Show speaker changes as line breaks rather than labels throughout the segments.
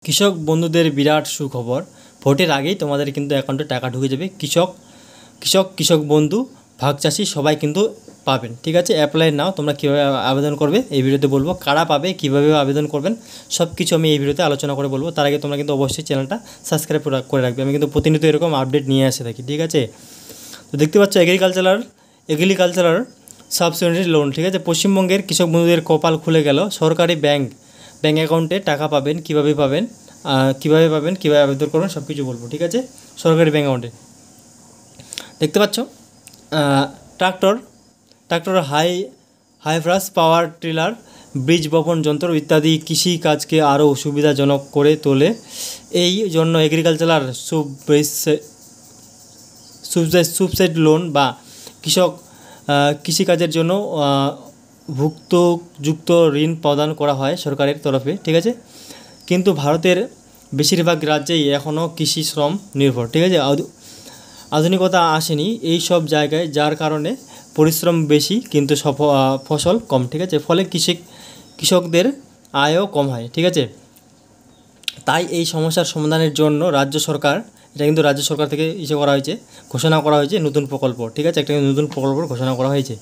কৃষক বন্ধুদের বিরাট সুখবর। ভোটের আগেই তোমাদের কিন্তু অ্যাকাউন্টে টাকা ঢুকে যাবে। কৃষক বন্ধু, ভাগ চাষি সবাই কিন্তু পাবেন। ঠিক আছে, অ্যাপ্লাই নাও। তোমরা কীভাবে আবেদন করবে এই ভিডিওতে বলবো, কারা পাবে, কীভাবে আবেদন করবেন সব কিছু আমি এই ভিডিওতে আলোচনা করে বলবো। তার আগে তোমরা কিন্তু অবশ্যই চ্যানেলটা সাবস্ক্রাইব করে রাখবে। আমি কিন্তু প্রতিনিয়ত এরকম আপডেট নিয়ে আসে থাকি। ঠিক আছে, তো দেখতে পাচ্ছ এগ্রিকালচারাল সাবসিডি লোন। ঠিক আছে, পশ্চিমবঙ্গের কৃষক বন্ধুদের কপাল খুলে গেল। সরকারি ব্যাংক অ্যাকাউন্টে টাকা পাবেন। কীভাবে পাবেন, কীভাবে আবেদন করবেন সব কিছু বলবো। ঠিক আছে, সরকারি ব্যাংক অ্যাকাউন্টে দেখতে পাচ্ছ ট্রাক্টর হাইব্রাস পাওয়ার টিলার, বীজ বপন যন্ত্র ইত্যাদি কৃষি কাজকে আরও সুবিধাজনক করে তোলে। এই জন্য এগ্রিকালচারাল সাবসিডি লোন বা কৃষিকাজের জন্য ভুক্তযুক্ত ঋণ প্রদান করা হয় সরকারের তরফে। ঠিক আছে, কিন্তু ভারতের বেশিরভাগ রাজ্যেই এখনও কৃষি শ্রম নির্ভর। ঠিক আছে, আধুনিকতা আসেনি এই সব জায়গায়, যার কারণে পরিশ্রম বেশি কিন্তু ফসল কম। ঠিক আছে, ফলে কৃষকদের আয়ও কম হয়। ঠিক আছে, তাই এই সমস্যার সমাধানের জন্য রাজ্য সরকার থেকে ঘোষণা করা হয়েছে নতুন প্রকল্প। ঠিক আছে, একটা নতুন প্রকল্প ঘোষণা করা হয়েছে।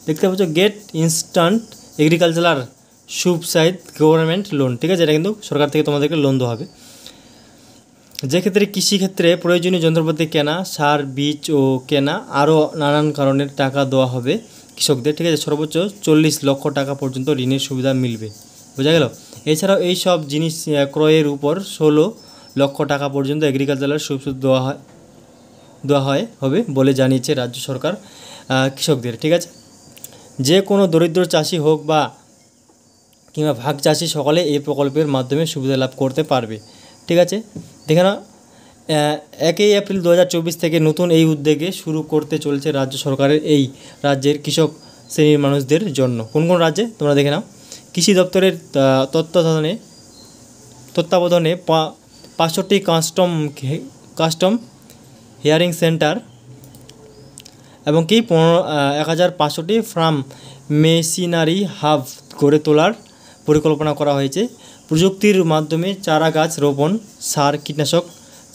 দেখতে পাচ্ছ get instant agricultural subsidy government loan. ঠিক আছে, এটা কিন্তু সরকার থেকে তোমাদেরকে লোন দেওয়া হবে, যে ক্ষেত্রে কৃষিক্ষেত্রে প্রয়োজনীয় যন্ত্রপাতি কেনা, সার বীজ ও কেনা আরও নানান কারণের টাকা দেওয়া হবে কৃষকদের। ঠিক আছে, সর্বোচ্চ 40 লক্ষ টাকা পর্যন্ত ঋণের সুবিধা মিলবে। বোঝা গেল। এছাড়াও এই সব জিনিস ক্রয়ের উপর 16 লক্ষ টাকা পর্যন্ত এগ্রিকালচারাল সাবসিডি দেওয়া হবে বলে জানিয়েছে রাজ্য সরকার কৃষকদের। ঠিক আছে, যে কোনো দরিদ্র চাষি হোক বা কিংবা ভাগ চাষি সকলে এই প্রকল্পের মাধ্যমে সুবিধা লাভ করতে পারবে। ঠিক আছে, দেখে না, 1 এপ্রিল 2024 থেকে নতুন এই উদ্যোগে শুরু করতে চলেছে রাজ্য সরকারের এই রাজ্যের কৃষক শ্রেণীর মানুষদের জন্য। কোন কোন রাজ্যে তোমরা দেখে নাও। কৃষি দপ্তরের তত্ত্বাবধানে 65টি কাস্টম হিয়ারিং সেন্টার এবং 1500টি ফার্ম মেশিনারি হাব গড়ে তোলার পরিকল্পনা করা হয়েছে। প্রযুক্তির মাধ্যমে চারা গাছ রোপণ, সার, কীটনাশক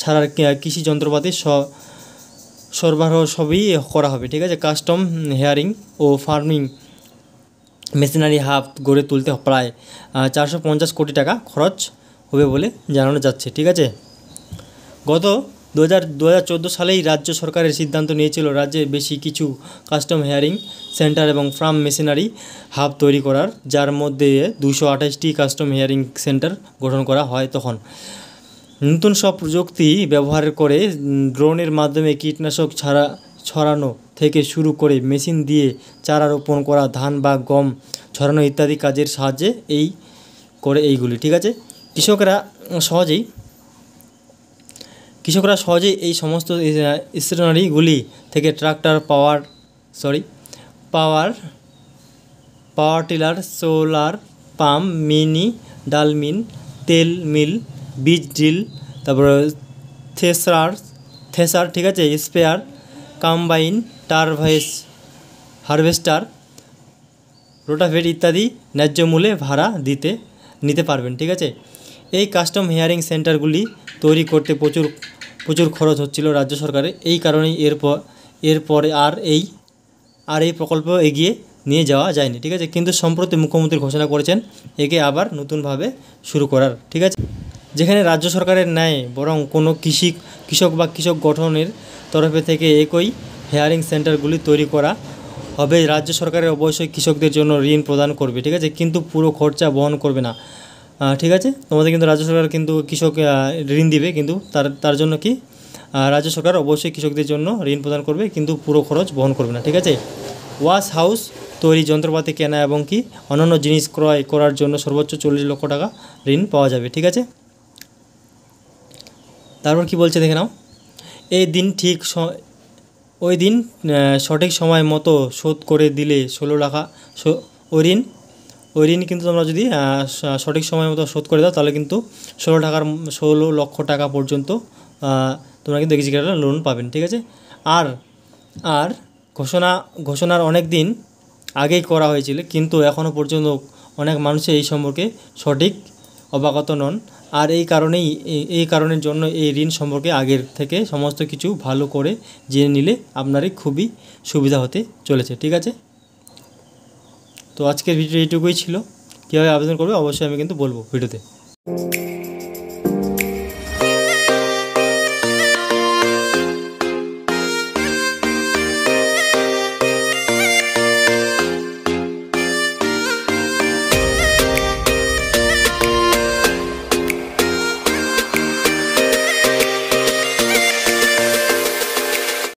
ছাড়ার কৃষি যন্ত্রপাতি সরবরাহ সবই করা হবে। ঠিক আছে, কাস্টম হেয়ারিং ও ফার্মিং মেশিনারি হাব গড়ে তুলতে প্রায় 450 কোটি টাকা খরচ হবে বলে জানানো যাচ্ছে। ঠিক আছে, গত 2014 সালেই রাজ্য সরকারের সিদ্ধান্ত নিয়েছিল রাজ্যে বেশি কিছু কাস্টম হেয়ারিং সেন্টার এবং ফার্ম মেশিনারি হাব তৈরি করার, যার মধ্যে 228টি কাস্টম হেয়ারিং সেন্টার গঠন করা হয়। তখন নতুন সব প্রযুক্তি ব্যবহার করে ড্রোনের মাধ্যমে কীটনাশক ছড়ানো থেকে শুরু করে মেশিন দিয়ে চারা রোপণ করা, ধান বা গম ছড়ানো ইত্যাদি কাজের সাহায্যে এইগুলি। ঠিক আছে, কৃষকরা সহজেই এই সমস্ত স্টেশনারিগুলি থেকে tractor, power tiller, solar pump, mini ডাল মিল, তেল মিল, বীজ ড্রিল, তারপরে থেসার, ঠিক আছে, স্প্রেয়ার, কম্বাইন, হারভেস্টার, রোটাভেট ইত্যাদি ন্যায্য মূল্যে ভাড়া নিতে পারবেন। ঠিক আছে, এই কাস্টম হেয়ারিং সেন্টারগুলি তৈরি করতে প্রচুর খরচ হচ্ছিল রাজ্য সরকারের। এই কারণেই এরপরে এই প্রকল্প এগিয়ে নিয়ে যাওয়া যায়নি। ঠিক আছে, কিন্তু সম্প্রতি মুখ্যমন্ত্রী ঘোষণা করেছেন একে আবার নতুনভাবে শুরু করার। ঠিক আছে, যেখানে রাজ্য সরকারের ন্যায় বরং কোনো কৃষক বা কৃষক গঠনের তরফে থেকে একই হেয়ারিং সেন্টারগুলি তৈরি করা হবে। রাজ্য সরকারের অবশ্যই কৃষকদের জন্য ঋণ প্রদান করবে। ঠিক আছে, কিন্তু পুরো খরচা বহন করবে না। ঠিক আছে, তোমাদের কিন্তু রাজ্য সরকার কিন্তু কৃষক ঋণ দিবে, কিন্তু তার জন্য কি রাজ্য সরকার অবশ্যই কৃষকদের জন্য ঋণ প্রদান করবে, কিন্তু পুরো খরচ বহন করবে না। ঠিক আছে, ওয়াশ হাউস তৈরি, যন্ত্রপাতি কেনা এবং অন্যান্য জিনিস ক্রয় করার জন্য সর্বোচ্চ 40 লক্ষ টাকা ঋণ পাওয়া যাবে। ঠিক আছে, তারপর কি বলছে দেখে নাও। ওই দিন সঠিক সময় মতো শোধ করে দিলে 16 লাখ ওই ঋণ কিন্তু তোমরা যদি সঠিক সময় মতো শোধ করে দাও তাহলে কিন্তু 16 লক্ষ টাকা পর্যন্ত তোমরা কিন্তু এগ্রিকালচারাল লোন পাবেন। ঠিক আছে, আর ঘোষণার অনেক দিন আগেই করা হয়েছিল, কিন্তু এখনও পর্যন্ত অনেক মানুষই এই সম্পর্কে সঠিক অবগত নন। আর এই কারণের জন্য এই ঋণ সম্পর্কে আগের থেকে সমস্ত কিছু ভালো করে জেনে নিলে আপনারই খুবই সুবিধা হতে চলেছে। ঠিক আছে, তো আজকের ভিডিও এইটুকুই ছিল। কীভাবে আবেদন করবে অবশ্যই আমি কিন্তু বলবো ভিডিওতে।